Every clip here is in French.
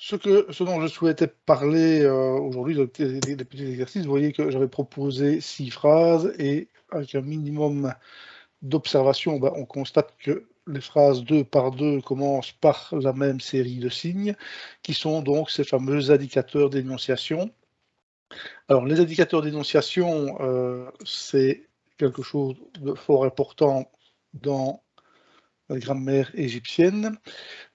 Ce dont je souhaitais parler aujourd'hui, des petits exercices, vous voyez que j'avais proposé 6 phrases et avec un minimum d'observation, on constate que les phrases 2 par 2 commencent par la même série de signes, qui sont donc ces fameux indicateurs d'énonciation. Alors, les indicateurs d'énonciation, c'est quelque chose de fort important dans la grammaire égyptienne.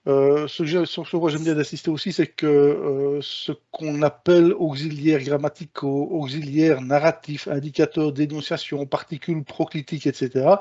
Sur quoi j'aime bien insister aussi, c'est que ce qu'on appelle auxiliaires grammaticaux, auxiliaires narratifs, indicateurs d'énonciation, particules proclitiques, etc.,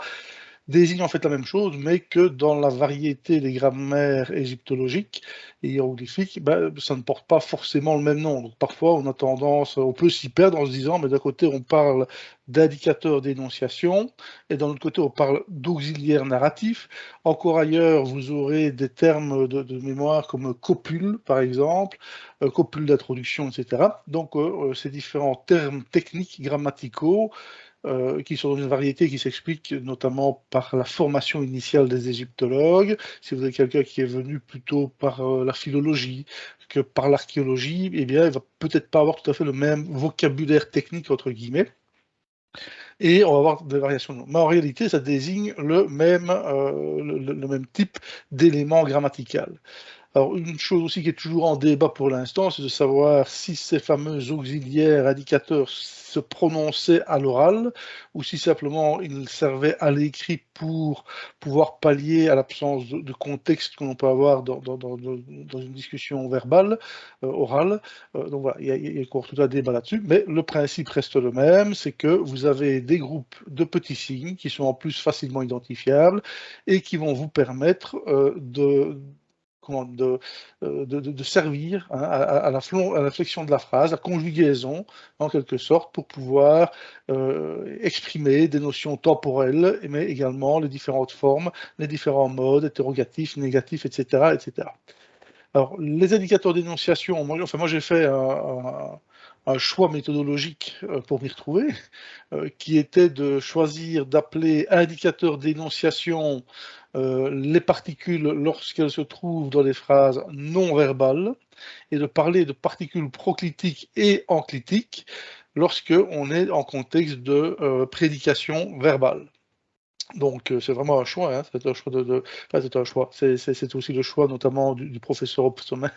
désigne en fait la même chose, mais que dans la variété des grammaires égyptologiques et hiéroglyphiques, ça ne porte pas forcément le même nom. Donc parfois, on peut s'y perdre en se disant, mais d'un côté, on parle d'indicateurs d'énonciation, et d'un autre côté, on parle d'auxiliaires narratifs. Encore ailleurs, vous aurez des termes de mémoire comme copule, par exemple, copule d'introduction, etc. Donc, ces différents termes techniques grammaticaux qui sont dans une variété qui s'explique notamment par la formation initiale des égyptologues. Si vous avez quelqu'un qui est venu plutôt par la philologie que par l'archéologie, eh bien, il va peut-être pas avoir tout à fait le même vocabulaire technique, entre guillemets, et on va avoir des variations. Mais en réalité, ça désigne le même type d'élément grammatical. Alors, une chose aussi qui est toujours en débat pour l'instant, c'est de savoir si ces fameux auxiliaires indicateurs se prononçaient à l'oral ou si simplement ils servaient à l'écrit pour pouvoir pallier à l'absence de contexte que l'on peut avoir dans une discussion verbale, orale. Donc voilà, il y a encore tout un débat là-dessus, mais le principe reste le même, c'est que vous avez des groupes de petits signes qui sont en plus facilement identifiables et qui vont vous permettre de servir à la flexion de la phrase, la conjugaison en quelque sorte, pour pouvoir exprimer des notions temporelles, mais également les différentes formes, les différents modes, interrogatifs, négatifs, etc. etc. Alors, les indicateurs d'énonciation, moi j'ai fait un choix méthodologique pour m'y retrouver, qui était de choisir d'appeler indicateur d'énonciation les particules lorsqu'elles se trouvent dans des phrases non verbales et de parler de particules proclitiques et enclitiques lorsque on est en contexte de prédication verbale. Donc c'est vraiment un choix, hein, c'est un choix enfin, c'est un choix, c'est aussi le choix notamment du professeur Opsommer.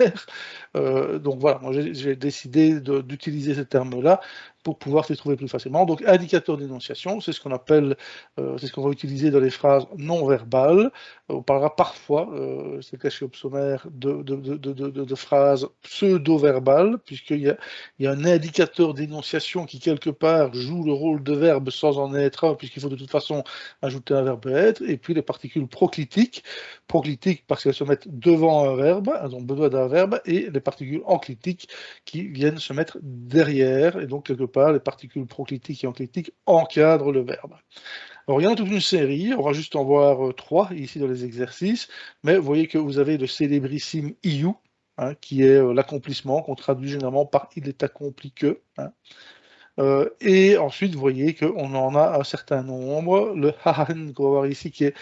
Donc voilà, moi j'ai décidé d'utiliser ces termes-là pour pouvoir s'y trouver plus facilement. Donc indicateur d'énonciation, c'est ce qu'on appelle, c'est ce qu'on va utiliser dans les phrases non verbales. On parlera parfois, c'est le cas chez Opsommer, de phrases pseudo-verbales, puisqu'il y a un indicateur d'énonciation qui quelque part joue le rôle de verbe sans en être un, puisqu'il faut de toute façon ajouter un verbe être, et puis les particules proclitiques parce qu'elles se mettent devant un verbe, elles ont besoin d'un verbe, et les particules enclitiques qui viennent se mettre derrière, et donc quelque part les particules proclitiques et enclitiques encadrent le verbe. Alors il y en a toute une série, on va juste en voir 3 ici dans les exercices, mais vous voyez que vous avez le célébrissime iou, hein, qui est l'accomplissement, qu'on traduit généralement par il est accompli que. Hein. Et ensuite, vous voyez qu'on en a un certain nombre. Le hahan qu'on va voir ici, qui est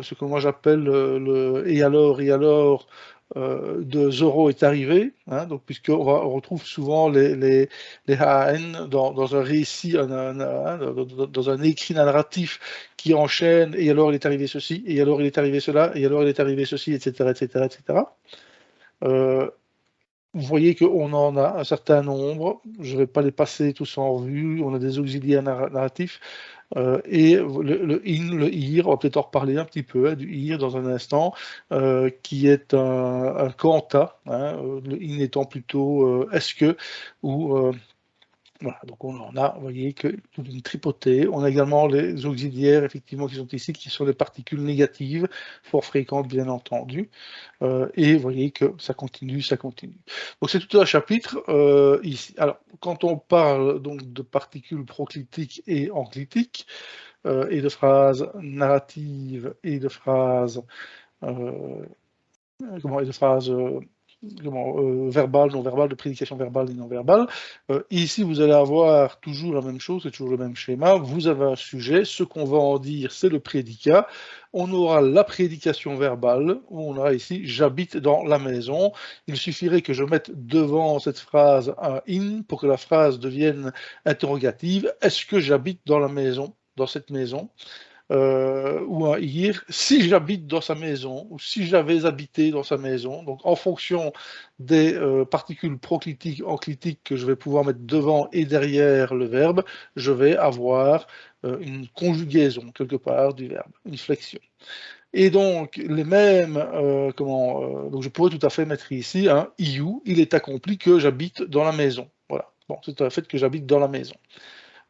ce que moi j'appelle le et alors, de Zorro est arrivé. Hein, donc, on retrouve souvent les hahan dans un récit, dans un écrit narratif qui enchaîne, et alors il est arrivé ceci, et alors il est arrivé cela, et alors il est arrivé ceci, etc. etc., etc. Vous voyez qu'on en a un certain nombre, je ne vais pas les passer tous en revue, on a des auxiliaires narratifs, et le in, le ir, on va peut-être en reparler un petit peu, hein, du ir dans un instant, qui est un quanta, hein, le in étant plutôt est-ce que, ou voilà, donc on en a, vous voyez, que toute une tripotée. On a également les auxiliaires, effectivement, qui sont ici, qui sont les particules négatives, fort fréquentes, bien entendu. Et vous voyez que ça continue, ça continue. Donc c'est tout un chapitre ici. Alors, quand on parle donc de particules proclitiques et enclitiques, et de phrases narratives et de phrases, et de phrases verbal, non-verbal, de prédication verbale et non-verbale. Ici, vous allez avoir toujours la même chose, c'est toujours le même schéma. Vous avez un sujet, ce qu'on va en dire, c'est le prédicat. On aura la prédication verbale, où on aura ici « j'habite dans la maison ». Il suffirait que je mette devant cette phrase un « in » pour que la phrase devienne interrogative. Est-ce que j'habite dans la maison, dans cette maison ? Ou un ir, si j'habite dans sa maison, ou si j'avais habité dans sa maison. Donc, en fonction des particules proclitiques, enclitiques que je vais pouvoir mettre devant et derrière le verbe, je vais avoir une conjugaison, quelque part, du verbe, une flexion. Et donc, les mêmes, donc je pourrais tout à fait mettre ici un iu, il est accompli que j'habite dans la maison. Voilà, bon, c'est un fait que j'habite dans la maison.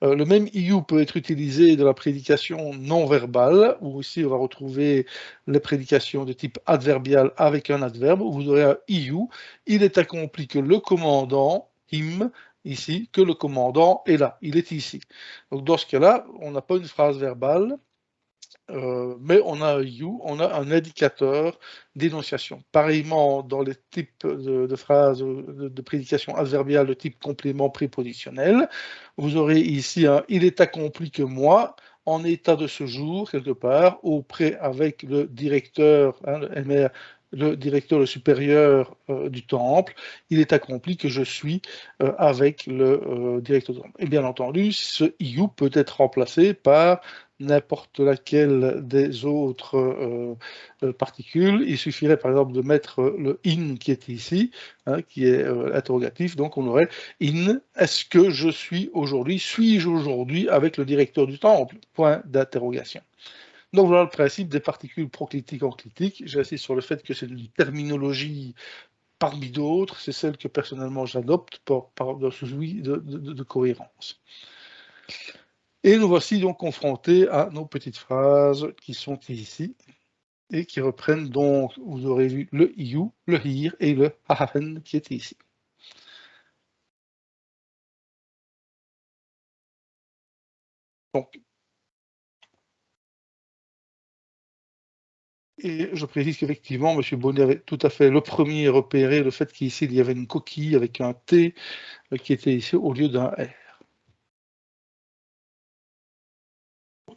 Le même iu peut être utilisé dans la prédication non verbale, où ici on va retrouver les prédications de type adverbial avec un adverbe, où vous aurez un iu, il est accompli que le commandant, him, ici, que le commandant est là, il est ici. Donc dans ce cas-là, on n'a pas une phrase verbale, mais on a un you, on a un indicateur d'énonciation. Pareillement, dans les types de phrases de prédication adverbiale de type complément prépositionnel, vous aurez ici un « il est accompli que moi » en état de ce jour, quelque part, auprès avec le directeur, le directeur, le supérieur du temple, il est accompli que je suis avec le directeur du temple. Et bien entendu, ce « you » peut être remplacé par n'importe laquelle des autres particules. Il suffirait par exemple de mettre le in qui est ici, hein, qui est interrogatif, donc on aurait in, est-ce que je suis aujourd'hui, suis-je aujourd'hui avec le directeur du temple? Point d'interrogation. Donc voilà le principe des particules proclitiques enclitiques. J'insiste sur le fait que c'est une terminologie parmi d'autres, c'est celle que personnellement j'adopte dans ce souci de cohérence. Et nous voici donc confrontés à nos petites phrases qui sont ici et qui reprennent donc, vous aurez vu le you, le here et le hahen qui est ici. Donc, et je précise qu'effectivement, M. Bonnet avait tout à fait le premier repéré le fait qu'ici il y avait une coquille avec un T qui était ici au lieu d'un R.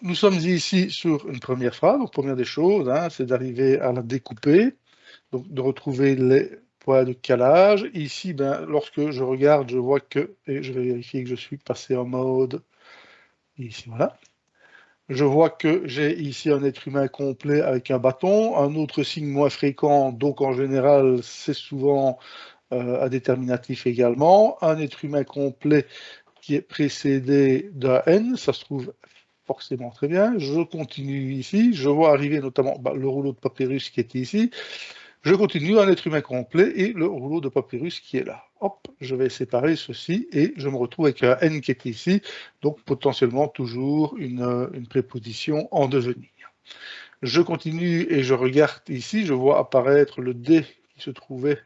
Nous sommes ici sur une première phrase, donc première des choses, hein, c'est d'arriver à la découper, donc de retrouver les points de calage. Ici, ben, lorsque je regarde, je vois que, et je vais vérifier que je suis passé en mode, ici, voilà. Je vois que j'ai ici un être humain complet avec un bâton, un autre signe moins fréquent, donc en général, c'est souvent un déterminatif également, un être humain complet qui est précédé d'un N, ça se trouve forcément très bien. Je continue ici, je vois arriver notamment le rouleau de papyrus qui est ici. Je continue un être humain complet et le rouleau de papyrus qui est là. Hop, je vais séparer ceci et je me retrouve avec un N qui est ici, donc potentiellement toujours une préposition en devenir. Je continue et je regarde ici, je vois apparaître le D qui se trouvait,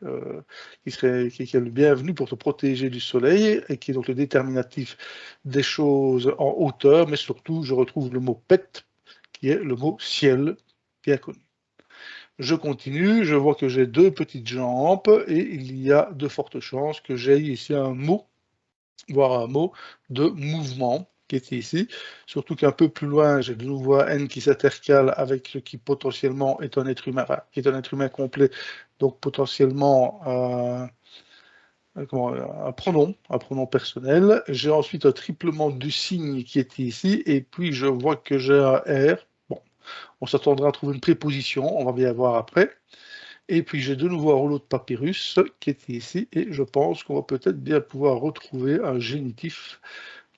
qui est le bienvenu pour te protéger du soleil, et qui est donc le déterminatif des choses en hauteur, mais surtout je retrouve le mot pet, qui est le mot ciel, bien connu. Je continue, je vois que j'ai deux petites jambes, et il y a de fortes chances que j'aie ici un mot, voire un mot de mouvement, qui est ici, surtout qu'un peu plus loin, j'ai de nouveau un N qui s'intercale avec ce qui potentiellement est un être humain, qui est un être humain complet, donc potentiellement un pronom personnel. J'ai ensuite un triplement du signe qui est ici, et puis je vois que j'ai un R. Bon, on s'attendra à trouver une préposition, on va bien voir après. Et puis j'ai de nouveau un rouleau de papyrus qui est ici, et je pense qu'on va peut-être bien pouvoir retrouver un génitif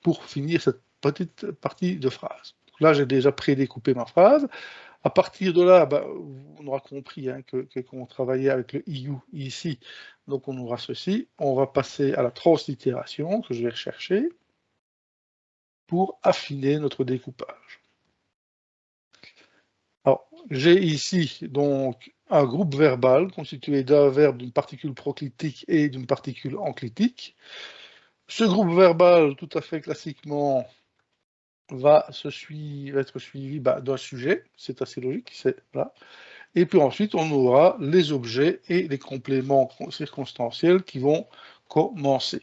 pour finir cette petite partie de phrase. Donc là, j'ai déjà prédécoupé ma phrase. À partir de là, on aura compris hein, qu'on travaillait avec le IU ici, donc on aura ceci. On va passer à la translittération que je vais rechercher pour affiner notre découpage. Alors, j'ai ici donc un groupe verbal constitué d'un verbe, d'une particule proclitique et d'une particule enclitique. Ce groupe verbal, tout à fait classiquement, va être suivi d'un sujet, c'est assez logique, voilà. Et puis ensuite, on aura les objets et les compléments circonstanciels qui vont commencer.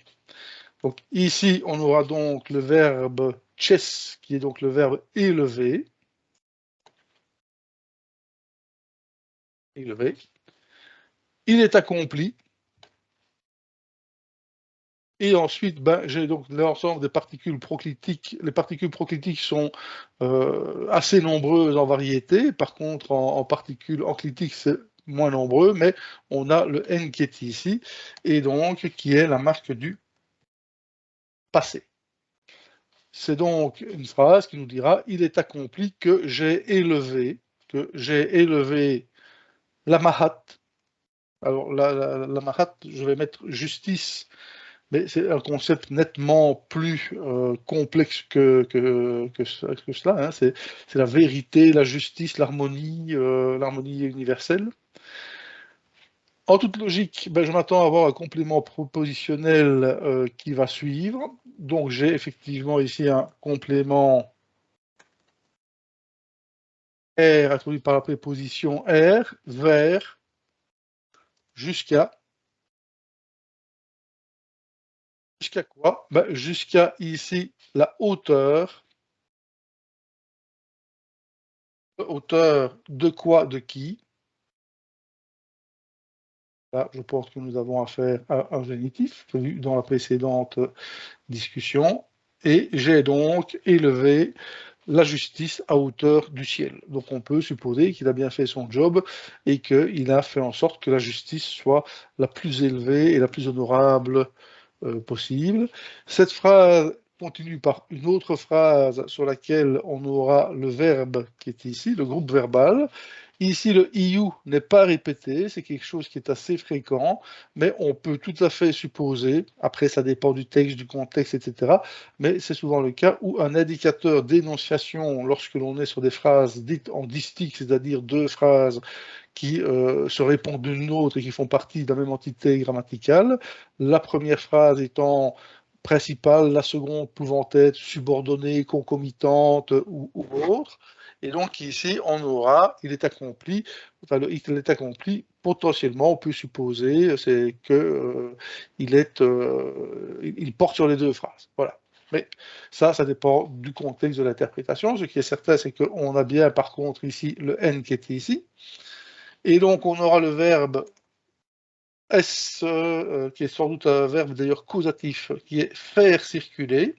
Donc ici, on aura donc le verbe chess, qui est donc le verbe élever. Élever. Il est accompli. Et ensuite, j'ai donc l'ensemble des particules proclitiques. Les particules proclitiques sont assez nombreuses en variété. Par contre, en particules enclitiques, c'est moins nombreux, mais on a le N qui est ici, et donc qui est la marque du passé. C'est donc une phrase qui nous dira « Il est accompli que j'ai élevé la mahat ». Alors, la mahat, je vais mettre justice, mais c'est un concept nettement plus complexe que cela. Hein. C'est la vérité, la justice, l'harmonie universelle. En toute logique, je m'attends à avoir un complément propositionnel qui va suivre. Donc j'ai effectivement ici un complément R introduit par la préposition R, vers, jusqu'à quoi? Jusqu'à ici la hauteur. Hauteur de quoi, de qui? Là, je pense que nous avons affaire à un génitif, prévu dans la précédente discussion. Et j'ai donc élevé la justice à hauteur du ciel. Donc on peut supposer qu'il a bien fait son job et qu'il a fait en sorte que la justice soit la plus élevée et la plus honorable possible. Cette phrase continue par une autre phrase sur laquelle on aura le verbe qui est ici, le groupe verbal. Ici, le IU n'est pas répété, c'est quelque chose qui est assez fréquent, mais on peut tout à fait supposer, après ça dépend du texte, du contexte, etc., mais c'est souvent le cas où un indicateur d'énonciation, lorsque l'on est sur des phrases dites en distique, c'est-à-dire deux phrases qui se répondent l'une l'autre et qui font partie de la même entité grammaticale, la première phrase étant principale, la seconde pouvant être subordonnée, concomitante ou autre. Et donc ici, on aura, il est accompli, enfin, il est accompli, potentiellement, on peut supposer, c'est que il porte sur les deux phrases. Voilà. Mais ça dépend du contexte de l'interprétation. Ce qui est certain, c'est qu'on a bien, par contre, ici, le N qui est ici. Et donc, on aura le verbe S, qui est sans doute un verbe d'ailleurs causatif, qui est faire circuler.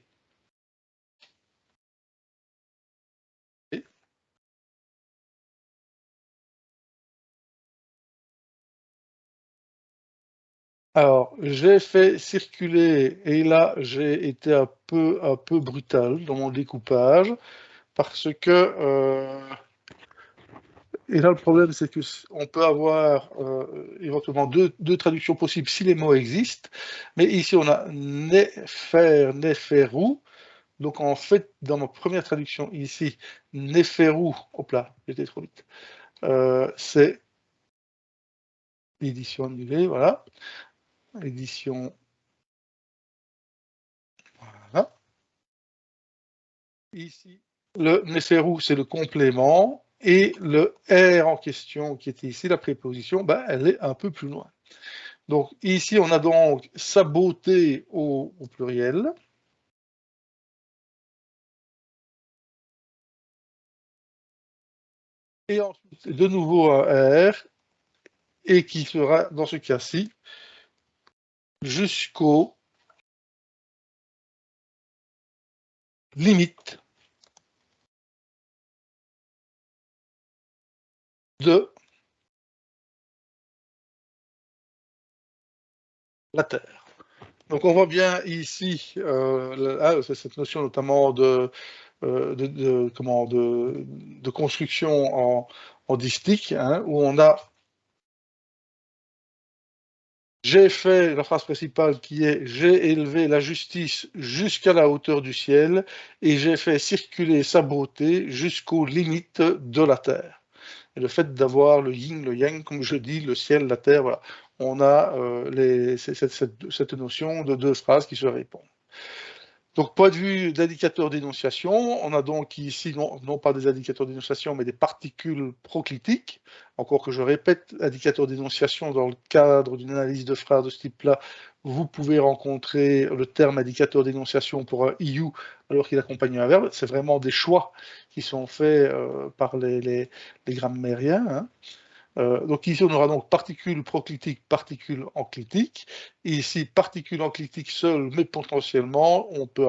Alors, j'ai fait circuler, et là, j'ai été un peu brutal dans mon découpage, parce que, et là, le problème, c'est qu'on peut avoir éventuellement deux traductions possibles si les mots existent, mais ici, on a faire, néferou. Donc, en fait, dans ma première traduction ici, néferou, hop là, j'étais trop vite, c'est l'édition annulée, voilà. Édition, voilà. Ici, le néferou, c'est le complément, et le R en question, qui était ici, la préposition, elle est un peu plus loin. Donc ici, on a donc saboté au pluriel. Et ensuite, de nouveau un R, et qui sera, dans ce cas-ci, jusqu'aux limites de la Terre. Donc on voit bien ici cette notion notamment de construction en distique, hein, où on a j'ai fait la phrase principale qui est j'ai élevé la justice jusqu'à la hauteur du ciel et j'ai fait circuler sa beauté jusqu'aux limites de la terre. Et le fait d'avoir le yin, le yang, comme je dis, le ciel, la terre, voilà, on a cette notion de deux phrases qui se répondent. Donc, point de vue d'indicateur d'énonciation, on a donc ici non pas des indicateurs d'énonciation, mais des particules proclitiques. Encore que je répète, indicateur d'énonciation dans le cadre d'une analyse de phrase de ce type-là, vous pouvez rencontrer le terme indicateur d'énonciation pour un IU alors qu'il accompagne un verbe. C'est vraiment des choix qui sont faits par les grammairiens. Hein. Donc ici, on aura donc particules proclitiques, particules enclitiques. Et ici, particules enclitiques seules, mais potentiellement, on peut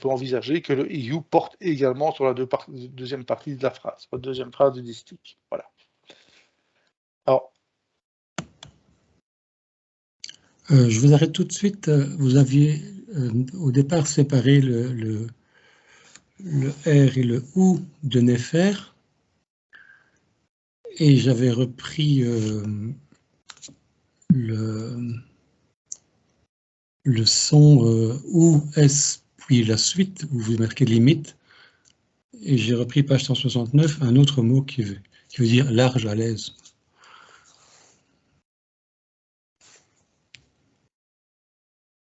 envisager que le IU porte également sur la deuxième partie de la phrase, la deuxième phrase du distique. Voilà. Alors, je vous arrête tout de suite. Vous aviez au départ séparé le R et le OU de Néfer. Et j'avais repris le son ou S, puis la suite, où vous marquez limite, et j'ai repris page 169, un autre mot qui veut dire large à l'aise.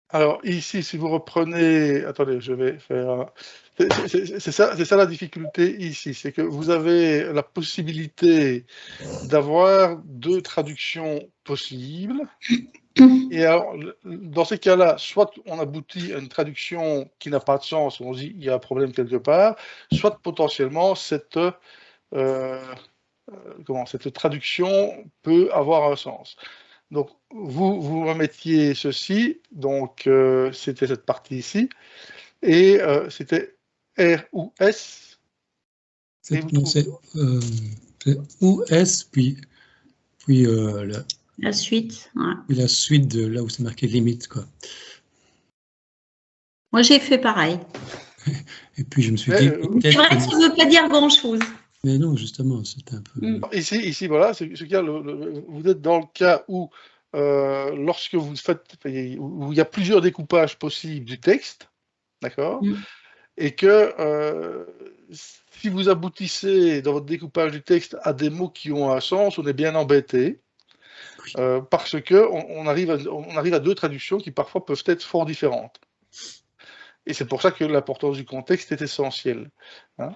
Alors ici, si vous reprenez... Attendez, je vais faire... C'est ça la difficulté ici, c'est que vous avez la possibilité d'avoir deux traductions possibles. Et alors, dans ces cas-là, soit on aboutit à une traduction qui n'a pas de sens, on se dit il y a un problème quelque part, soit potentiellement cette traduction peut avoir un sens. Donc, vous remettiez ceci, donc c'était cette partie ici, et c'était R ou S. C'est ou S, puis la suite. Ouais. Puis la suite de là où c'est marqué limite, quoi. Moi, j'ai fait pareil. Et puis je me suis dit... C'est vrai que ça ne veut pas dire grand-chose. Mais non, justement, c'est un peu... Ici, voilà, vous êtes dans le cas où, lorsque vous faites, où il y a plusieurs découpages possibles du texte, d'accord, et que si vous aboutissez dans votre découpage du texte à des mots qui ont un sens, on est bien embêté, parce que on arrive à deux traductions qui parfois peuvent être fort différentes. Et c'est pour ça que l'importance du contexte est essentielle. Hein.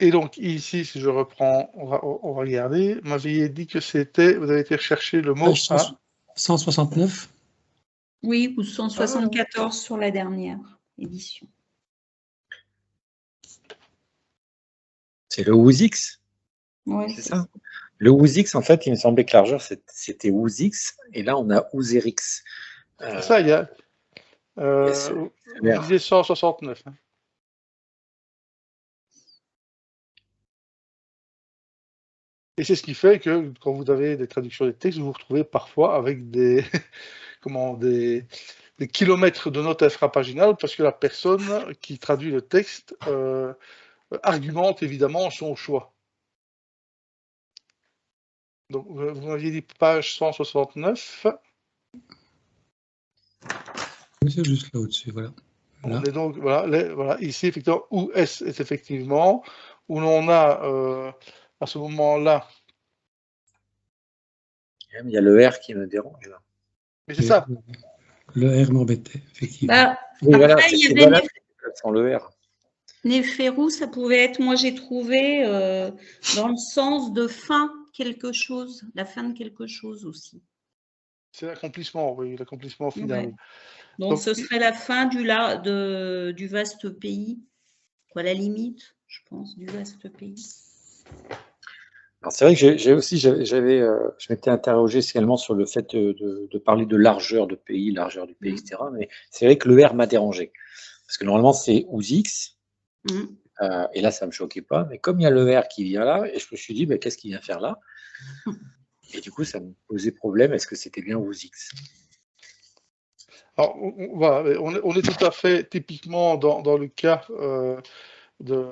Et donc ici, si je reprends, on va regarder. Vous m'aviez dit que c'était, vous avez été rechercher le mot 169. Oui, ou 174 sur la dernière édition. C'est le WUSX. Oui, c'est ça. Le WUSX, en fait, il me semblait que largeur, c'était WUSX, et là, on a WUSERX. C'est ça, il y a... vous disiez 169. Hein. Et c'est ce qui fait que quand vous avez des traductions des textes, vous vous retrouvez parfois avec des, des kilomètres de notes infrapaginales parce que la personne qui traduit le texte argumente évidemment son choix. Donc, vous m'aviez dit page 169. C'est juste là au-dessus, voilà. On est donc, voilà, ici, effectivement, où est effectivement, où l'on a, à ce moment-là... Il y a le R qui me dérange, là. Mais c'est ça. Le R m'embêtait, effectivement. Bah, oui, après, voilà, il y avait sans le R. Néphérou, ça pouvait être, moi j'ai trouvé, dans le sens de fin quelque chose, la fin de quelque chose aussi. C'est l'accomplissement, oui, l'accomplissement final. Ouais. Donc, ce serait la fin du vaste pays, quoi, la limite, je pense, du vaste pays. C'est vrai que je m'étais interrogé également sur le fait de parler de largeur de pays, largeur du pays, etc. Mais c'est vrai que le R m'a dérangé. Parce que normalement, c'est OUSX. Et là, ça ne me choquait pas. Mais comme il y a le R qui vient là, et je me suis dit, bah, qu'est-ce qu'il vient faire là? Et du coup, ça me posait problème. Est-ce que c'était bien OUSX? Alors, on est tout à fait typiquement dans le cas de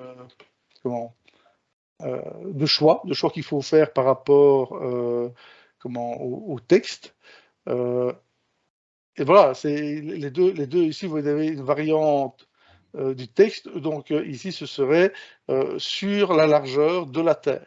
choix qu'il faut faire par rapport au texte. Et voilà, c'est les deux ici, vous avez une variante du texte, donc ici ce serait sur la largeur de la Terre.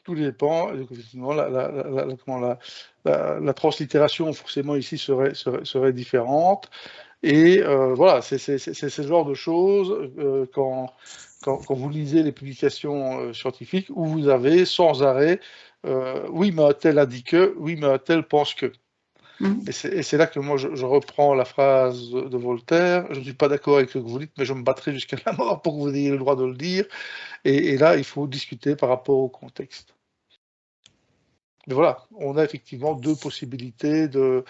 tout dépend. Effectivement, la translittération, forcément, ici, serait différente. Et voilà, c'est ce genre de choses quand vous lisez les publications scientifiques où vous avez sans arrêt oui, mais un tel a dit que, oui, mais un tel pense que. Et c'est là que moi je reprends la phrase de Voltaire. Je ne suis pas d'accord avec ce que vous dites, mais je me battrai jusqu'à la mort pour que vous ayez le droit de le dire. Et là, il faut discuter par rapport au contexte. Mais voilà, on a effectivement deux possibilités de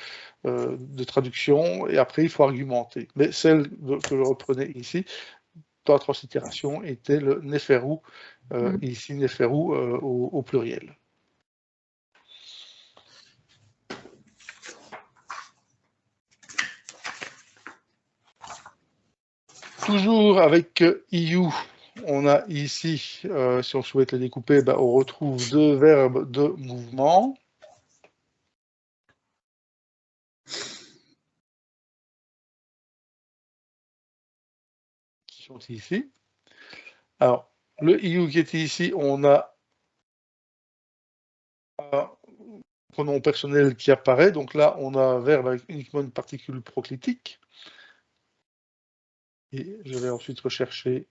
traduction, et après il faut argumenter. Mais celle que je reprenais ici, dans la translittération, était le Néferou, ici Néferou au pluriel. Toujours avec IU, on a ici, si on souhaite les découper, on retrouve deux verbes de mouvement. Qui sont ici. Alors, le IU qui est ici, on a un pronom personnel qui apparaît. Donc là, on a un verbe avec uniquement une particule proclitique. Et je vais ensuite rechercher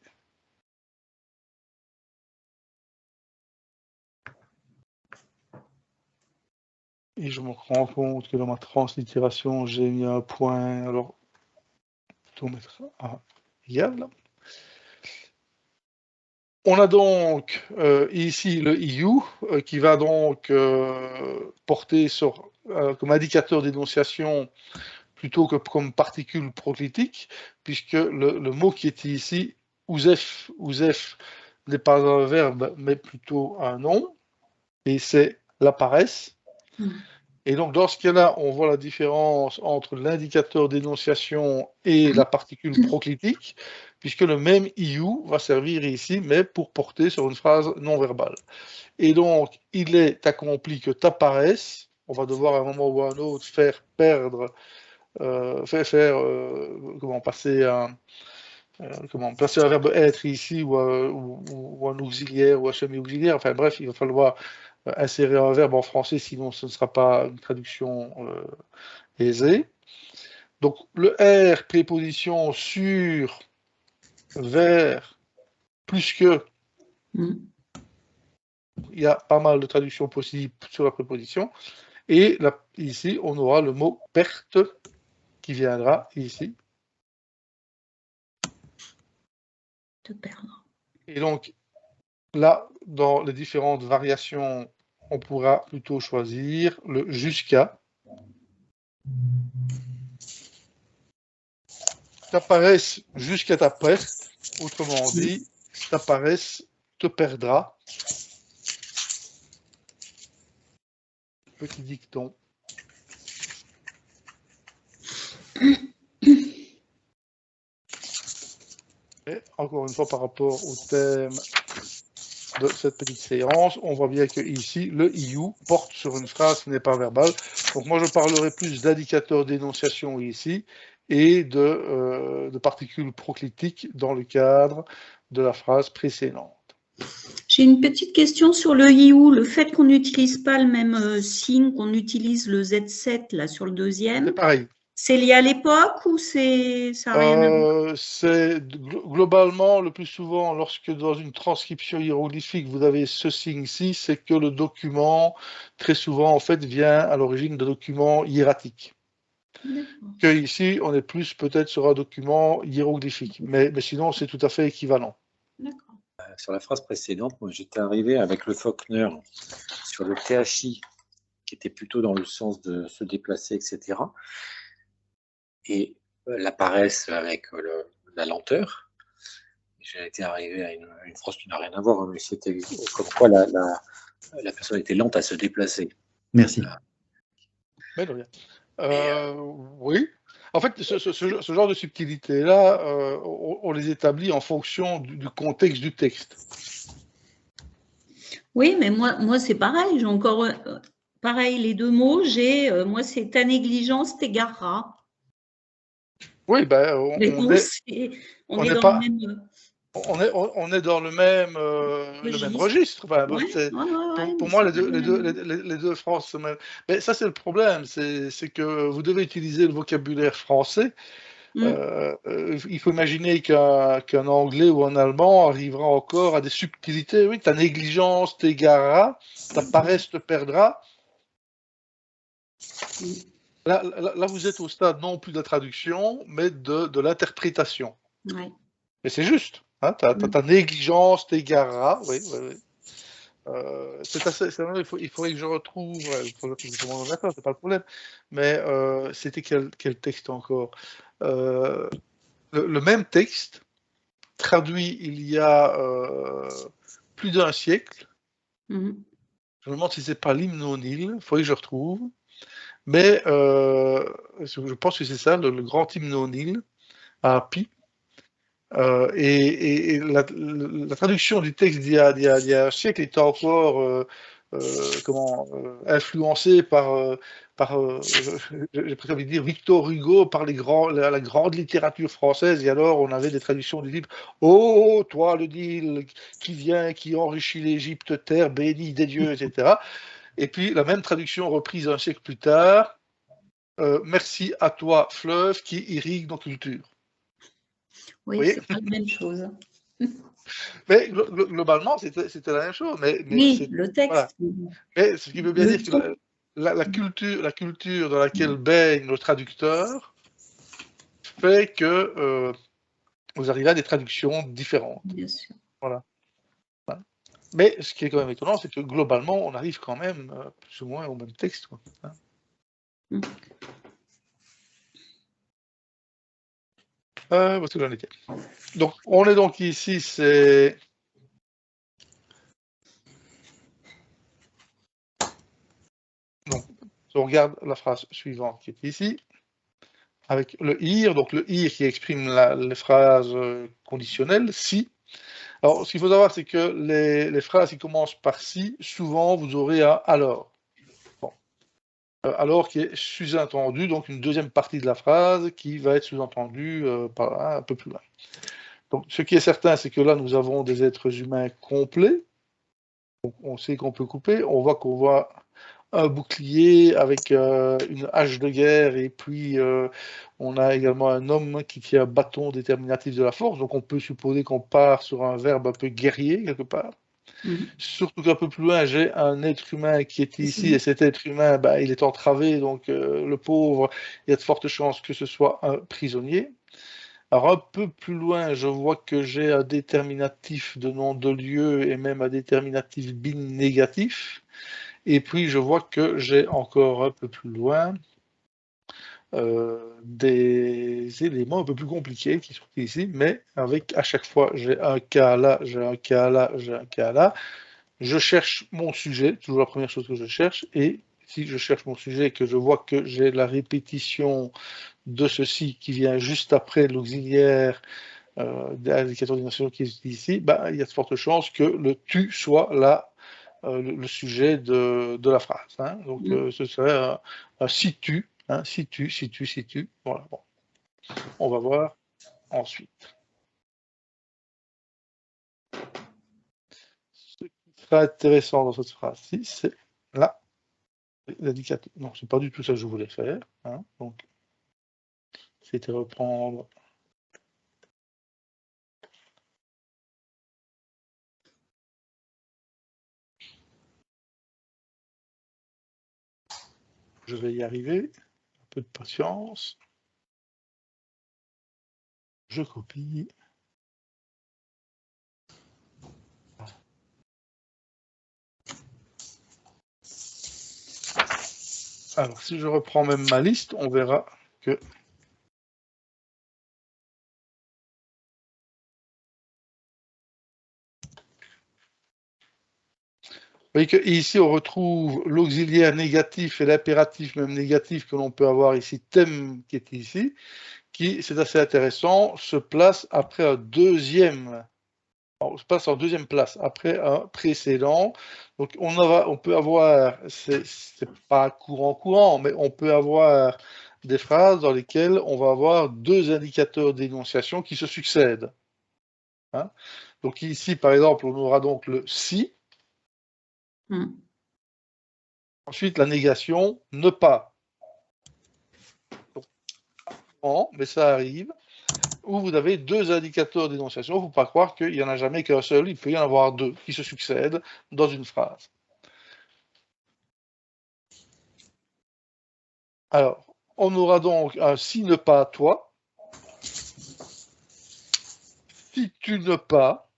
et je me rends compte que dans ma translittération, j'ai mis un point, alors plutôt mettre à égal. On a donc ici le IU qui va donc porter sur, comme indicateur d'énonciation plutôt que comme particule proclitique, puisque le mot qui est ici, ouzef, n'est pas un verbe, mais plutôt un nom, et c'est la paresse. Et donc, dans ce cas-là, on voit la différence entre l'indicateur d'énonciation et la particule proclitique, puisque le même IU va servir ici, mais pour porter sur une phrase non verbale. Et donc, il est accompli que ta paresse, on va devoir à un moment ou à un autre faire perdre passer un verbe être ici ou un auxiliaire ou un semi-auxiliaire. Enfin bref, il va falloir insérer un verbe en français, sinon ce ne sera pas une traduction aisée. Donc le R, préposition sur, vers, plus que. Il y a pas mal de traductions possibles sur la préposition. Et là, ici, on aura le mot perte qui viendra ici. Te perdre. Et donc, là, dans les différentes variations, on pourra plutôt choisir le jusqu'à. Ta paresse jusqu'à ta perte, autrement dit, ta paresse te perdra. Petit dicton. Et encore une fois, par rapport au thème de cette petite séance, on voit bien que ici, le IU porte sur une phrase qui n'est pas verbale. Donc moi, je parlerai plus d'indicateur d'énonciation ici et de particules proclitiques dans le cadre de la phrase précédente. J'ai une petite question sur le IU. Le fait qu'on n'utilise pas le même signe, qu'on utilise le Z7 là sur le deuxième. C'est pareil. C'est lié à l'époque ou ça n'a rien à voir? C'est globalement, le plus souvent, lorsque dans une transcription hiéroglyphique, vous avez ce signe-ci, c'est que le document, très souvent, en fait, vient à l'origine de documents hiératiques. Que ici, on est plus peut-être sur un document hiéroglyphique, mais sinon, c'est tout à fait équivalent. Sur la phrase précédente, moi, j'étais arrivé avec le Faulkner sur le THI, qui était plutôt dans le sens de se déplacer, etc. Et la paresse avec la lenteur. J'ai été arrivé à une phrase qui n'a rien à voir, mais c'était comme quoi la personne était lente à se déplacer. Merci. Oui. En fait, ce genre de subtilité-là, on les établit en fonction du contexte du texte. Oui, mais moi c'est pareil. J'ai encore pareil les deux mots. Moi, c'est ta négligence t'égarera. Oui, on est dans le même. On est dans le même registre. Enfin, pour moi, les deux phrases sont même. Mais ça, c'est le problème, c'est que vous devez utiliser le vocabulaire français. Il faut imaginer qu'un anglais ou un allemand arrivera encore à des subtilités. Oui, ta négligence t'égarera, ta paresse te perdra. Là, vous êtes au stade non plus de la traduction, mais de l'interprétation. Ouais. Mais c'est juste. Hein, ta négligence t'égarera. Oui. C'est assez, il faudrait que je retrouve. D'accord, c'est pas le problème. Mais c'était quel texte encore? Le même texte, traduit il y a plus d'un siècle. Je me demande si c'est pas l'hymne au Nil. Il faudrait que je retrouve. Mais je pense que c'est ça, le grand hymne au Nil, à Pi. Et la traduction du texte d'il y a un siècle était encore influencée par j'ai presque envie de dire Victor Hugo, par la grande littérature française. Et alors, on avait des traductions du type « Oh, toi, le Nil, qui vient, qui enrichit l'Égypte, terre bénie des dieux, etc. » Et puis, la même traduction reprise un siècle plus tard, merci à toi, fleuve, qui irrigue nos cultures. Oui, c'est pas la même chose. Mais globalement, c'était la même chose. Mais oui, le texte. Voilà. Mais ce qui veut bien dire que la culture dans laquelle baigne le traducteur fait que vous arrivez à des traductions différentes. Bien sûr. Voilà. Mais ce qui est quand même étonnant, c'est que globalement, on arrive quand même plus ou moins au même texte. Quoi. Où est-ce que j'en étais? Donc, on est donc ici, c'est... Donc, si on regarde la phrase suivante qui est ici, avec le IR, donc le IR qui exprime les phrases conditionnelles, si. Alors, ce qu'il faut savoir, c'est que les phrases qui commencent par si, souvent, vous aurez un alors. Bon. Alors qui est sous-entendu, donc une deuxième partie de la phrase qui va être sous-entendue un peu plus loin. Donc, ce qui est certain, c'est que là, nous avons des êtres humains complets. Donc, on sait qu'on peut couper. On voit un bouclier avec une hache de guerre, et puis on a également un homme qui tient un bâton déterminatif de la force. Donc, on peut supposer qu'on part sur un verbe un peu guerrier, quelque part. Surtout qu'un peu plus loin, j'ai un être humain qui est ici, et cet être humain, il est entravé, donc le pauvre, il y a de fortes chances que ce soit un prisonnier. Alors un peu plus loin, je vois que j'ai un déterminatif de nom de lieu et même un déterminatif bin négatif. Et puis je vois que j'ai encore un peu plus loin des éléments un peu plus compliqués qui sont ici, mais avec à chaque fois j'ai un cas là, j'ai un cas là, j'ai un cas là. Je cherche mon sujet, toujours la première chose que je cherche, et si je cherche mon sujet et que je vois que j'ai la répétition de ceci qui vient juste après l'auxiliaire des indicateurs d'indication qui est ici, il y a de fortes chances que le tu soit là le sujet de la phrase. Hein. Donc ce serait un si tu, hein, si tu. Voilà. Bon. On va voir ensuite. Ce qui sera intéressant dans cette phrase-ci, c'est là l'indicateur. Non, c'est pas du tout ça que je voulais faire. Hein. Donc, c'était reprendre. Je vais y arriver. Un peu de patience. Je copie. Alors, si je reprends même ma liste, on verra que... Vous voyez qu'ici, on retrouve l'auxiliaire négatif et l'impératif même négatif que l'on peut avoir ici, thème qui est ici, qui, c'est assez intéressant, se place après un deuxième... On se passe en deuxième place, après un précédent. Donc, on peut avoir, c'est pas courant, mais on peut avoir des phrases dans lesquelles on va avoir deux indicateurs d'énonciation qui se succèdent. Hein. Donc ici, par exemple, on aura donc le si. Ensuite, la négation, ne pas. Donc, mais ça arrive, où vous avez deux indicateurs d'énonciation. Il ne faut pas croire qu'il n'y en a jamais qu'un seul, il peut y en avoir deux qui se succèdent dans une phrase. Alors, on aura donc un si ne pas toi, si tu ne pas.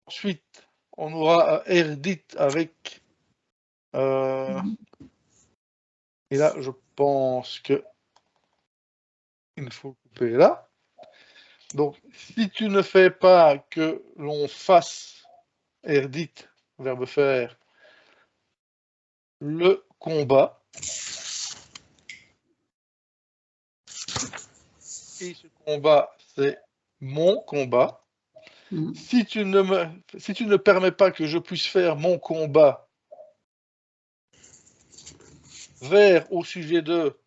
Ensuite, on aura un erdit avec... et là, je pense que il faut couper là. Donc, si tu ne fais pas que l'on fasse erdit, verbe faire, le combat, et ce combat, c'est mon combat. Si tu ne permets pas que je puisse faire mon combat vers au sujet de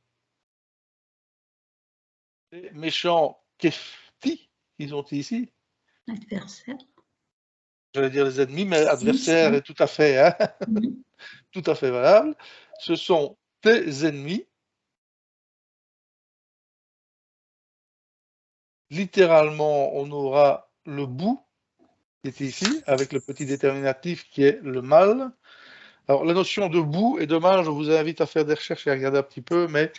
les méchants kefti, ils ont ici. Adversaire. J'allais dire les ennemis, mais adversaire est tout à fait, hein, tout à fait valable. Ce sont tes ennemis. Littéralement, on aura le bout qui est ici, avec le petit déterminatif qui est le mal. Alors, la notion de bout est dommage, je vous invite à faire des recherches et à regarder un petit peu, mais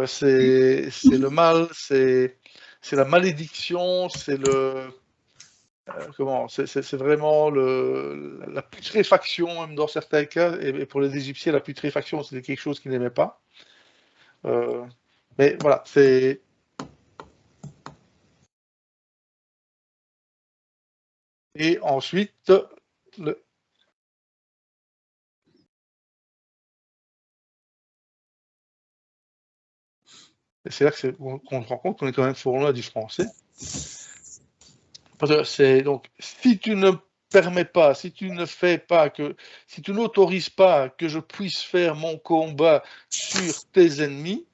c'est le mal, c'est la malédiction, c'est le... c'est vraiment la putréfaction, même dans certains cas, et pour les Égyptiens, la putréfaction, c'était quelque chose qu'ils n'aimaient pas. Mais voilà, c'est... Et ensuite, c'est là qu'on se rend compte qu'on est quand même fort loin du français. Parce que c'est donc, si tu ne permets pas, si tu ne fais pas que, si tu n'autorises pas que je puisse faire mon combat sur tes ennemis,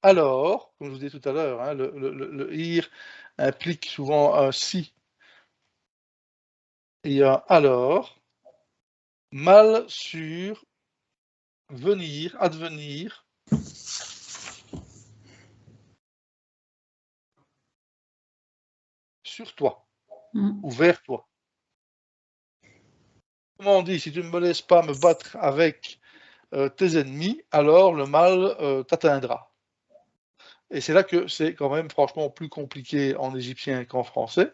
alors, comme je vous disais tout à l'heure, hein, le ir implique souvent un si et un alors, mal sur venir, advenir, sur toi ou vers toi. Comment on dit, si tu ne me laisses pas me battre avec tes ennemis, alors le mal t'atteindra. Et c'est là que c'est quand même franchement plus compliqué en égyptien qu'en français,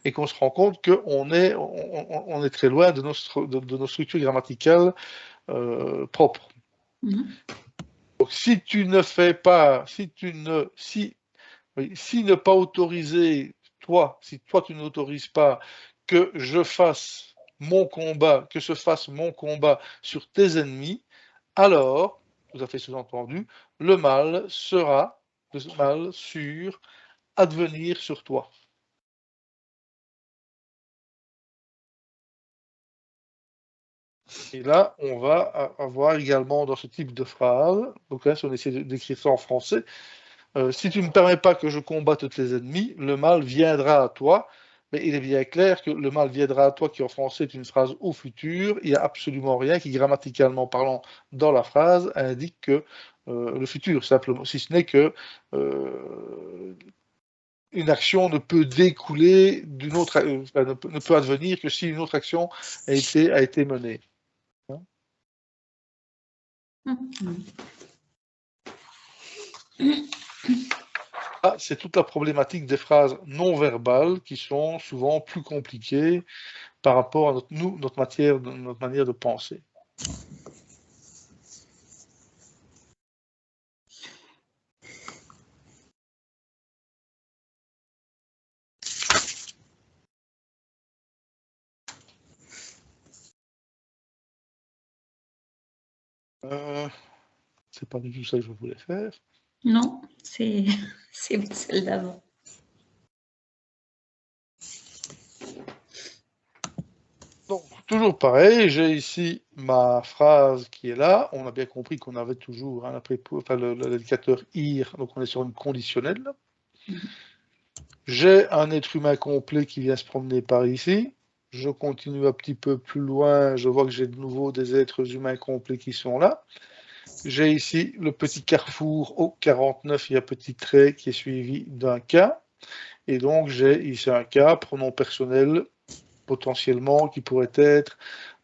et qu'on se rend compte qu'on est, on est très loin de nos structures grammaticales propres. Donc si tu ne fais pas, si ne pas autoriser, si toi tu n'autorises pas que je fasse mon combat, que se fasse mon combat sur tes ennemis, alors, tout à fait sous-entendu, le mal sera le mal sur advenir sur toi. Et là, on va avoir également dans ce type de phrase, donc là, si on essaie d'écrire ça en français, si tu ne permets pas que je combatte tes ennemis, le mal viendra à toi. Mais il est bien clair que le mal viendra à toi, qui en français est une phrase au futur. Il n'y a absolument rien qui, grammaticalement parlant, dans la phrase, indique que le futur, simplement, si ce n'est que une action ne peut découler d'une autre, ne peut advenir que si une autre action a été menée. Ah, c'est toute la problématique des phrases non verbales qui sont souvent plus compliquées par rapport à notre manière de penser. C'est pas du tout ça que je voulais faire. Non, c'est celle d'avant. Donc, toujours pareil, j'ai ici ma phrase qui est là. On a bien compris qu'on avait toujours l'indicateur IR, donc on est sur une conditionnelle. J'ai un être humain complet qui vient se promener par ici. Je continue un petit peu plus loin, je vois que j'ai de nouveau des êtres humains complets qui sont là. J'ai ici le petit carrefour au 49, il y a un petit trait qui est suivi d'un K. Et donc j'ai ici un K, pronom personnel, potentiellement, qui pourrait être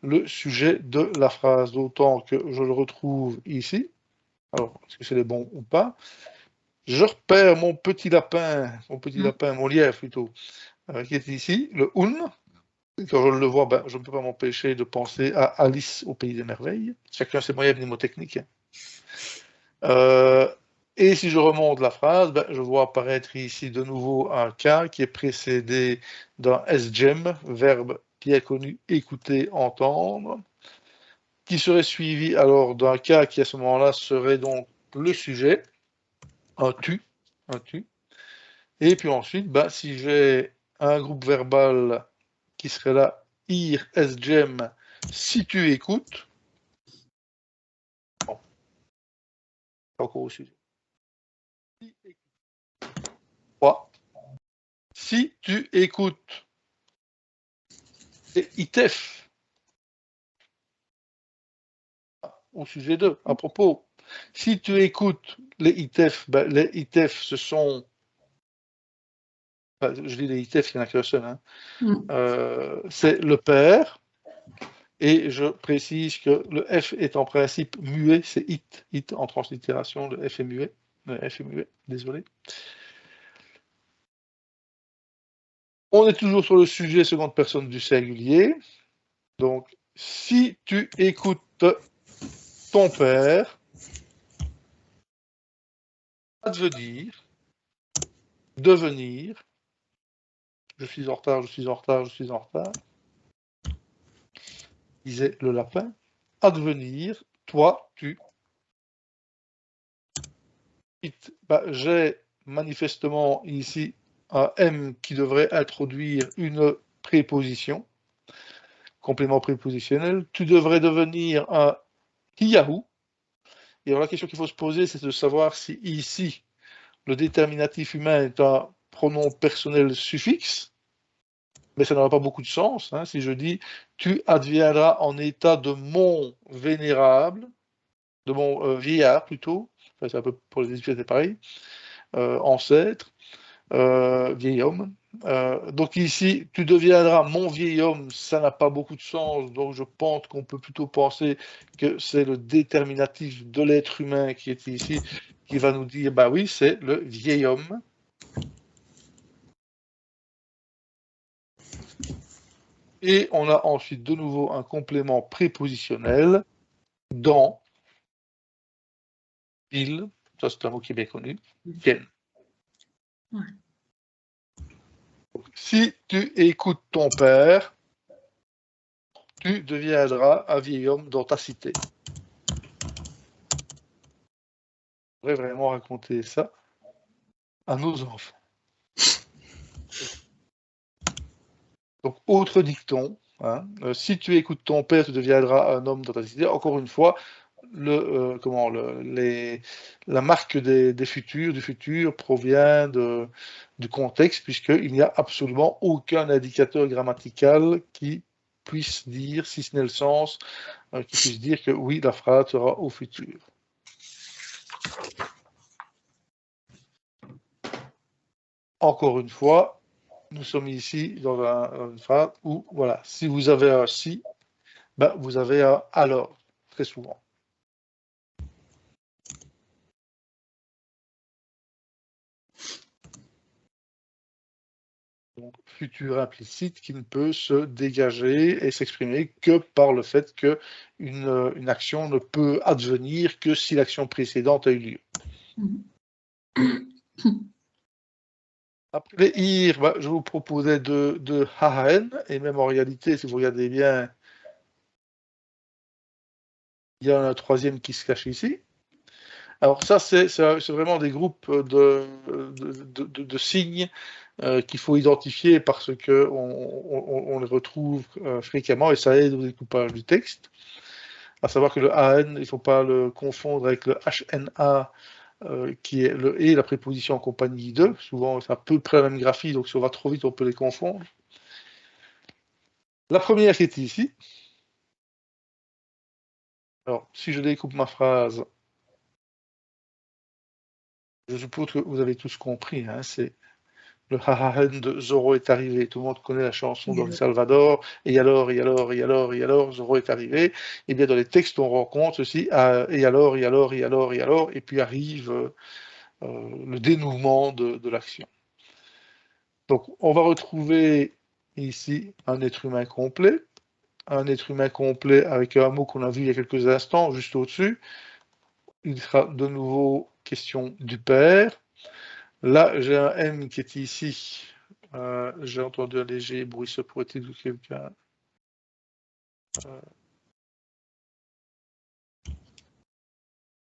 le sujet de la phrase, d'autant que je le retrouve ici. Alors, est-ce que c'est les bons ou pas? Je repère mon petit lapin, mon lièvre plutôt, qui est ici, le un. Quand je le vois, ben, je ne peux pas m'empêcher de penser à Alice au Pays des Merveilles. Chacun ses moyens mnémotechniques. Et si je remonte la phrase, ben, je vois apparaître ici de nouveau un K qui est précédé d'un SGEM, verbe bien connu, écouter, entendre, qui serait suivi alors d'un K qui à ce moment-là serait donc le sujet, un tu. Et puis ensuite, ben, si j'ai un groupe verbal qui serait là, ir, SGEM, si tu écoutes, bon, encore au sujet. Si tu écoutes, c'est ITEF. Au sujet 2, à propos. Si tu écoutes les ITEF, ben, les ITEF, ce sont... Enfin, je dis les ITEF, il n'y en a qu'un seul. Hein. C'est le père. Et je précise que le F est en principe muet, c'est it. It en translittération, le F est muet. Le F est muet, désolé. On est toujours sur le sujet seconde personne du singulier. Donc, si tu écoutes ton père, advenir, devenir, je suis en retard, je suis en retard, je suis en retard, disait le lapin, advenir, toi, tu. Bah, j'ai manifestement ici un M qui devrait introduire une préposition, complément prépositionnel. Tu devrais devenir un Yahoo. Et alors la question qu'il faut se poser, c'est de savoir si ici, le déterminatif humain est un pronom personnel suffixe, mais ça n'aura pas beaucoup de sens. Hein, si je dis « tu adviendras en état de mon vénérable », de mon vieillard plutôt, enfin, c'est un peu pour les espèces, c'est pareil, ancêtre, vieil homme. Donc ici, tu deviendras mon vieil homme, ça n'a pas beaucoup de sens, donc je pense qu'on peut plutôt penser que c'est le déterminatif de l'être humain qui est ici, qui va nous dire, bah oui, c'est le vieil homme. Et on a ensuite de nouveau un complément prépositionnel dans, il, ça c'est un mot qui est bien connu, tienne. Ouais. Si tu écoutes ton père, tu deviendras un vieil homme dans ta cité. On devrait vraiment raconter ça à nos enfants. Donc, autre dicton, hein, si tu écoutes ton père, tu deviendras un homme dans ta cité. Encore une fois, la marque du futur provient du contexte, puisqu'il n'y a absolument aucun indicateur grammatical qui puisse dire, si ce n'est le sens, qui puisse dire que oui, la phrase sera au futur. Encore une fois, nous sommes ici dans une phrase où, voilà, si vous avez un si, ben, vous avez un alors, très souvent. Donc, futur implicite qui ne peut se dégager et s'exprimer que par le fait qu'une action ne peut advenir que si l'action précédente a eu lieu. Après les ir, bah, je vous proposais de hahen, et même en réalité, si vous regardez bien, il y a un troisième qui se cache ici. Alors ça, c'est vraiment des groupes de signes qu'il faut identifier parce qu'on les retrouve fréquemment et ça aide au découpage du texte. À savoir que le AN, il ne faut pas le confondre avec le HNA qui est le et, la préposition en compagnie de. Souvent, c'est à peu près la même graphie, donc si on va trop vite, on peut les confondre. La première qui est ici. Alors, si je découpe ma phrase, je suppose que vous avez tous compris, hein, c'est le ha-ha-hen de Zorro est arrivé. Tout le monde connaît la chanson d'El Salvador. Et alors, Zorro est arrivé. Et bien, dans les textes, on rencontre aussi et alors, et puis arrive le dénouement de l'action. Donc, on va retrouver ici un être humain complet. Un être humain complet avec un mot qu'on a vu il y a quelques instants, juste au-dessus. Il sera de nouveau question du père. Là, j'ai un M qui est ici. J'ai entendu un léger bruit, se pourrait-il que quelqu'un...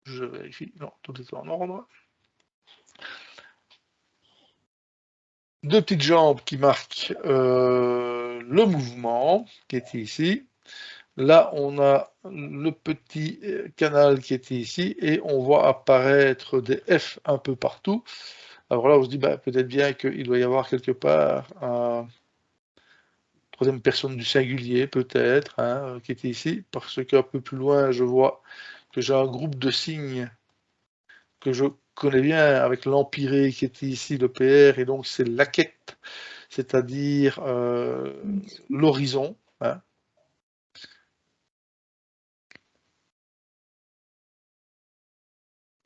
je vérifie. Non, tout est en ordre. Deux petites jambes qui marquent le mouvement, qui est ici. Là, on a le petit canal qui est ici, et on voit apparaître des F un peu partout. Alors là, on se dit, bah, peut-être bien qu'il doit y avoir quelque part un troisième personne du singulier, peut-être, hein, qui était ici, parce qu'un peu plus loin, je vois que j'ai un groupe de signes que je connais bien avec l'empiré qui était ici, le PR, et donc c'est l'aquette, c'est-à-dire l'horizon. Hein.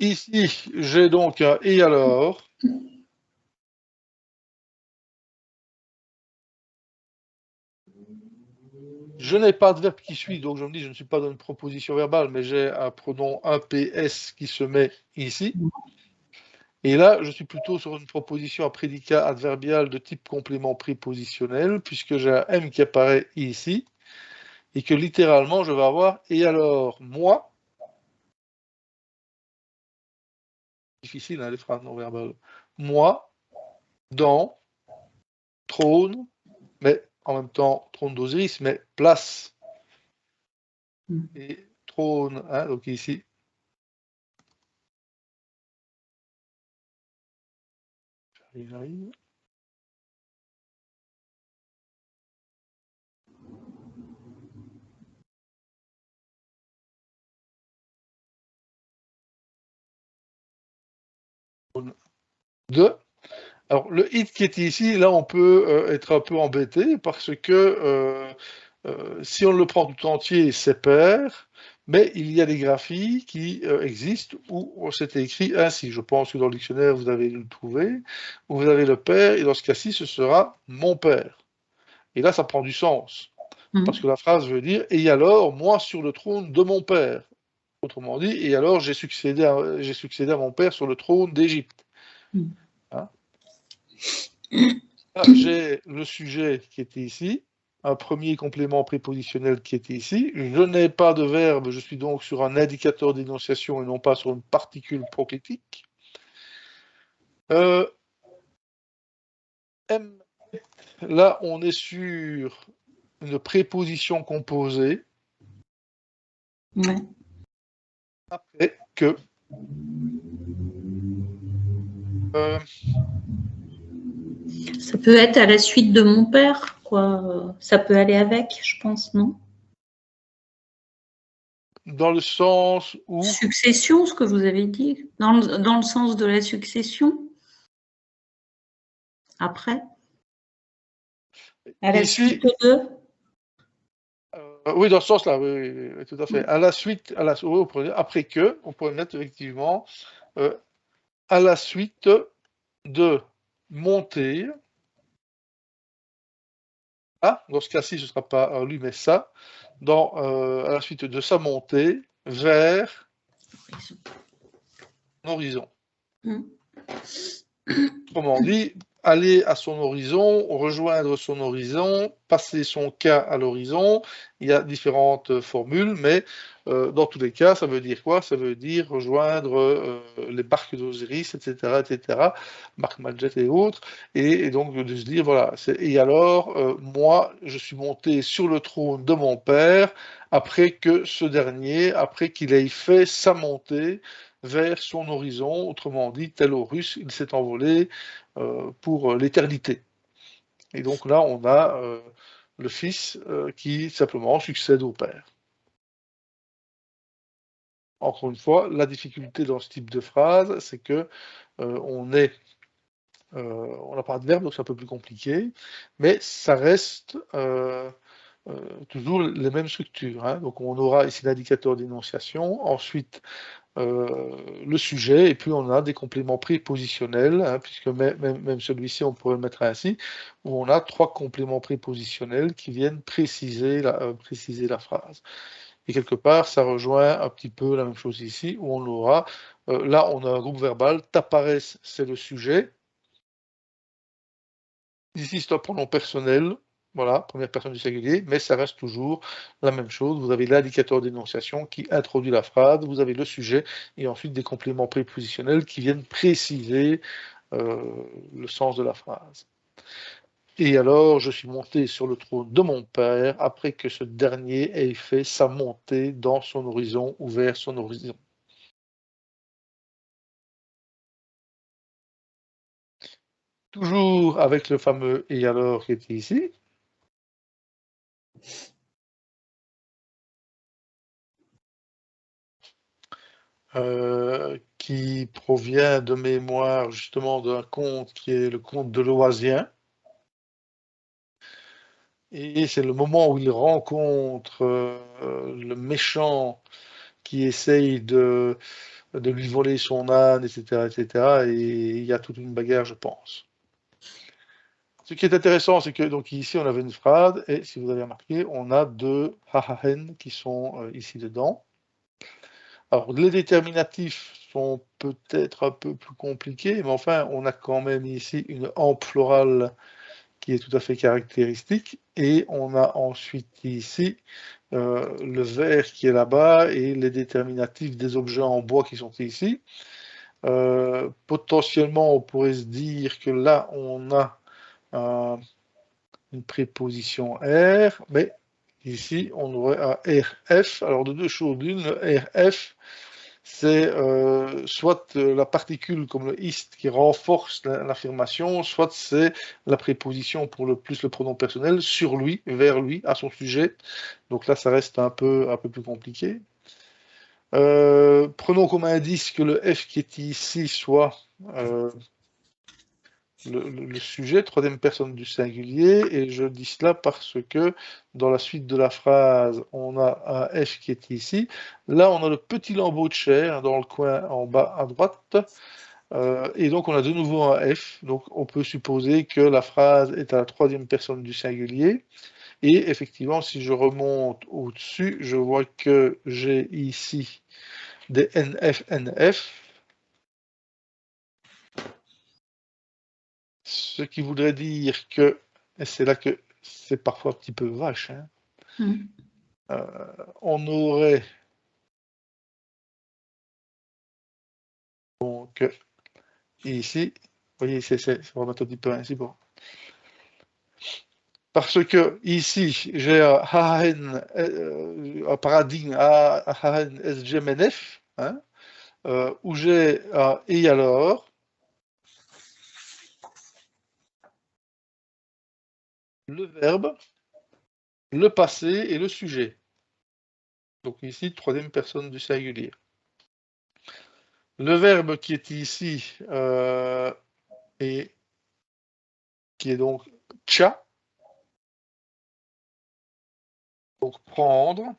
Ici, j'ai donc un et alors. Je n'ai pas de verbe qui suit, donc je me dis, je ne suis pas dans une proposition verbale, mais j'ai un pronom un PS qui se met ici. Et là, je suis plutôt sur une proposition à prédicat adverbial de type complément prépositionnel, puisque j'ai un M qui apparaît ici, et que littéralement, je vais avoir « et alors, moi », difficile, hein, les phrases non verbales, « moi, dans, trône », mais en même temps, trône d'Osiris, mais place, et trône, hein, donc ici. J'arrive. De. Alors, le hit qui est ici, là, on peut être un peu embêté parce que si on le prend tout entier, c'est pair, mais il y a des graphies qui existent où c'était écrit ainsi. Je pense que dans le dictionnaire, vous avez dû le trouver, où vous avez le père, et dans ce cas-ci, ce sera mon père. Et là, ça prend du sens, parce que la phrase veut dire « et alors, moi sur le trône de mon père ». Autrement dit, et alors j'ai succédé à mon père sur le trône d'Égypte. Hein? Là, j'ai le sujet qui était ici, un premier complément prépositionnel qui était ici. Je n'ai pas de verbe, je suis donc sur un indicateur d'énonciation et non pas sur une particule proclitique. M, là, on est sur une préposition composée. Ouais. Après que. Ça peut être à la suite de mon père, quoi. Ça peut aller avec, je pense, non? Dans le sens où... Succession, ce que vous avez dit. Dans le sens de la succession. Après. À la suite de... oui, dans ce sens-là, oui, tout à fait. À la suite, après que, on pourrait mettre effectivement à la suite de monter. Ah, dans ce cas-ci, ce ne sera pas lui, mais ça. À la suite de sa montée vers l'horizon. Autrement dit, aller à son horizon, rejoindre son horizon, passer son cas à l'horizon. Il y a différentes formules, mais dans tous les cas, ça veut dire quoi? Ça veut dire rejoindre les barques d'Osiris, etc., etc., Marc Madjet et autres, et donc de se dire, voilà, et alors, moi, je suis monté sur le trône de mon père, après que ce dernier, après qu'il ait fait sa montée vers son horizon, autrement dit, tel Horus, il s'est envolé pour l'éternité. Et donc là, on a le fils qui simplement succède au père. Encore une fois, la difficulté dans ce type de phrase, c'est que on n'a pas de verbe, donc c'est un peu plus compliqué, mais ça reste toujours les mêmes structures. Hein. Donc on aura ici l'indicateur d'énonciation, ensuite le sujet, et puis on a des compléments prépositionnels, hein, puisque même celui-ci, on pourrait le mettre ainsi, où on a 3 compléments prépositionnels qui viennent préciser la phrase. Et quelque part, ça rejoint un petit peu la même chose ici, où on aura, là on a un groupe verbal, t'apparaissent, c'est le sujet. Ici, c'est un pronom personnel, voilà, première personne du singulier, mais ça reste toujours la même chose. Vous avez l'indicateur d'énonciation qui introduit la phrase, vous avez le sujet, et ensuite des compléments prépositionnels qui viennent préciser le sens de la phrase. Et alors, je suis monté sur le trône de mon père après que ce dernier ait fait sa montée dans son horizon ou vers son horizon. Toujours avec le fameux « et alors » qui était ici. Qui provient de mémoire justement d'un conte qui est le conte de l'Oisien. Et c'est le moment où il rencontre le méchant qui essaye de lui voler son âne, etc., etc. Et il y a toute une bagarre, je pense. Ce qui est intéressant, c'est que donc ici on avait une phrase, et si vous avez remarqué, on a 2 hahahen qui sont ici dedans. Alors les déterminatifs sont peut-être un peu plus compliqués, mais enfin on a quand même ici une ample florale qui est tout à fait caractéristique, et on a ensuite ici le vert qui est là-bas et les déterminatifs des objets en bois qui sont ici. Potentiellement on pourrait se dire que là on a une préposition R, mais ici on aurait un RF. Alors de 2 choses, l'une, le RF, c'est soit la particule comme le ist qui renforce l'affirmation, soit c'est la préposition pour le pronom personnel sur lui, vers lui, à son sujet. Donc là, ça reste un peu plus compliqué. Prenons comme indice que le F qui est ici soit le sujet, troisième personne du singulier, et je dis cela parce que dans la suite de la phrase, on a un F qui est ici. Là, on a le petit lambeau de chair dans le coin en bas à droite, et donc on a de nouveau un F. Donc on peut supposer que la phrase est à la troisième personne du singulier. Et effectivement, si je remonte au-dessus, je vois que j'ai ici des NF, NF. Ce qui voudrait dire que, et c'est là que c'est parfois un petit peu vache, hein, on aurait donc ici, vous voyez, on va mettre un petit peu ainsi, bon. Parce que ici, j'ai un paradigme SGMNF, hein, où j'ai et alors, le verbe, le passé et le sujet. Donc ici, troisième personne du singulier. Le verbe qui est ici et qui est donc tcha, donc prendre,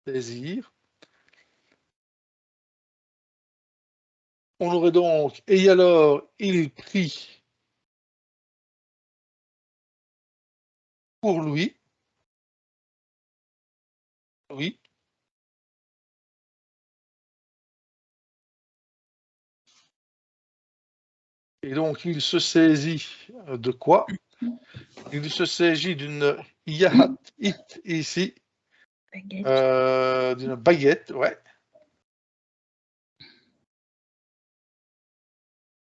saisir. On aurait donc et alors il prit pour lui, oui. Et donc il se saisit de quoi? Il se s'agit d'une yahat it ici, d'une baguette, ouais.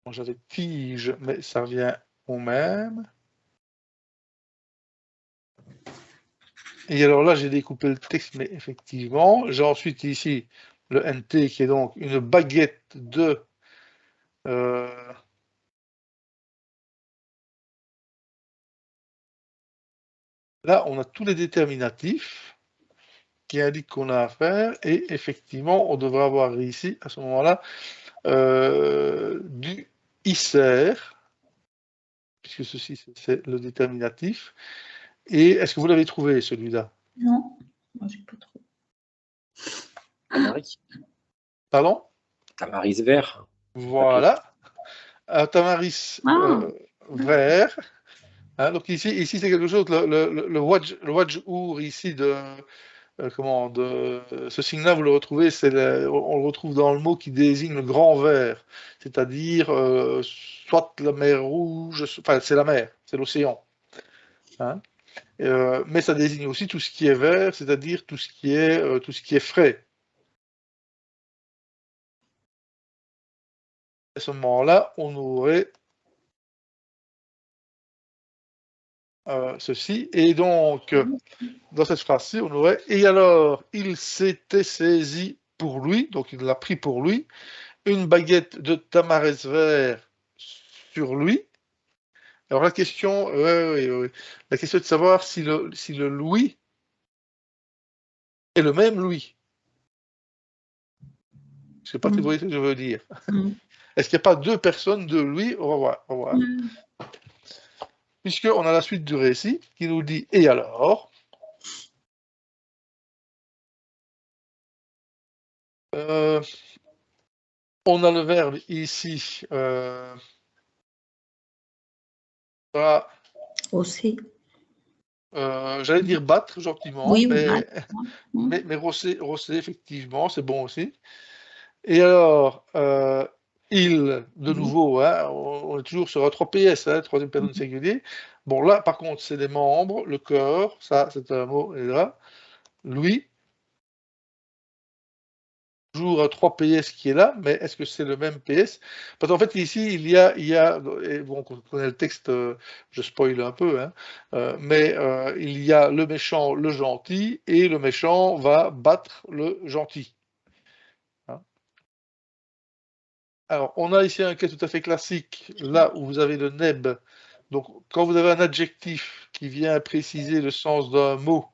Bon, j'avais tige, mais ça revient au même. Et alors là, j'ai découpé le texte, mais effectivement, j'ai ensuite ici le NT qui est donc une baguette de là, on a tous les déterminatifs qui indiquent qu'on a à faire, et effectivement, on devrait avoir ici, à ce moment-là, du ICER, puisque ceci, c'est le déterminatif. Et est-ce que vous l'avez trouvé, celui-là? Non, moi, j'ai pas trouvé. Tamaris. Pardon? Tamaris vert. Voilà. Un tamaris vert. Hein, donc ici c'est quelque chose, le waj'our ici de ce signe-là, vous le retrouvez, on le retrouve dans le mot qui désigne le grand vert, c'est-à-dire soit la mer Rouge, enfin c'est la mer, c'est l'océan. Hein, mais ça désigne aussi tout ce qui est vert, c'est-à-dire tout ce qui est frais. À ce moment-là, on aurait ceci, et donc dans cette phrase-ci, on aurait « Et alors, il s'était saisi pour lui », donc il l'a pris pour lui, une baguette de tamarès vert sur lui. Alors la question, la question est de savoir si le Louis est le même Louis. Je ne sais pas si vous voyez ce que je veux dire. Est-ce qu'il n'y a pas deux personnes de Louis? On va voir. Puisqu'on a la suite du récit qui nous dit « Et alors ?» On a le verbe ici, aussi. J'allais dire battre gentiment, Oui, mais rosser, effectivement, c'est bon aussi. Et alors, il, de nouveau, hein, on est toujours sur un 3PS, hein, troisième personne singulier. Bon, là, par contre, c'est les membres, le corps, ça, c'est un mot, et là. Lui, toujours un 3PS qui est là, mais est-ce que c'est le même PS? Parce qu'en fait, ici, il y a et bon, on connaît le texte, je spoil un peu, hein, mais il y a le méchant, le gentil, et le méchant va battre le gentil. Hein. Alors, on a ici un cas tout à fait classique, là où vous avez le neb. Donc, quand vous avez un adjectif qui vient préciser le sens d'un mot,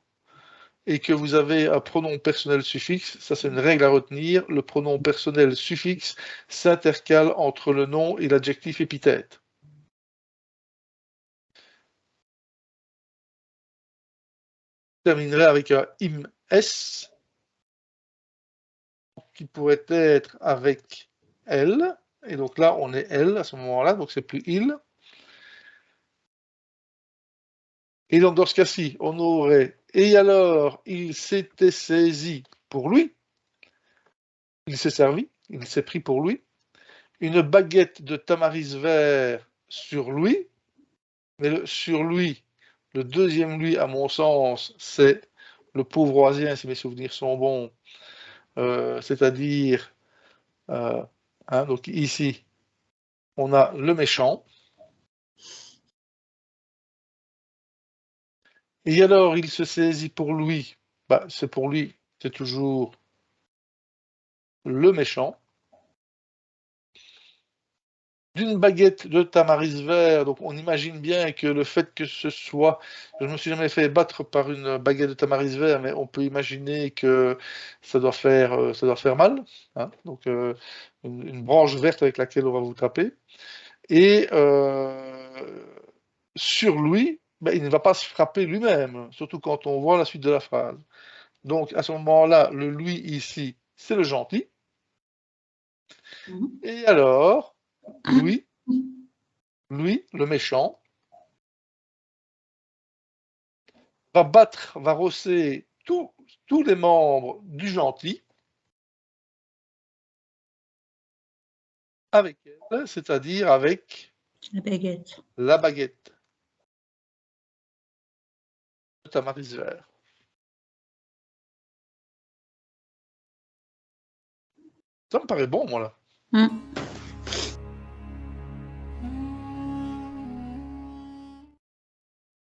et que vous avez un pronom personnel suffixe, ça c'est une règle à retenir, le pronom personnel suffixe s'intercale entre le nom et l'adjectif épithète. Je terminerai avec un im-s qui pourrait être avec elle, et donc là on est elle à ce moment-là, donc c'est plus il. Et donc dans ce cas-ci, on aurait « Et alors, il s'était saisi pour lui », il s'est servi, il s'est pris pour lui, une baguette de tamaris vert sur lui, mais sur lui, le deuxième lui, à mon sens, c'est le pauvroisien, si mes souvenirs sont bons, c'est-à-dire, hein, donc ici, on a le méchant. Et alors, il se saisit pour lui, bah, c'est pour lui, c'est toujours le méchant. D'une baguette de tamaris vert, donc on imagine bien que le fait que ce soit, je ne me suis jamais fait battre par une baguette de tamaris vert, mais on peut imaginer que ça doit faire mal, hein, donc une branche verte avec laquelle on va vous taper, et sur lui, ben, il ne va pas se frapper lui-même, surtout quand on voit la suite de la phrase. Donc à ce moment-là, le lui ici, c'est le gentil, et alors, lui, le méchant, va rosser tous les membres du gentil avec elle, c'est-à-dire avec la baguette de tamaris vert. Ça me paraît bon, moi, là.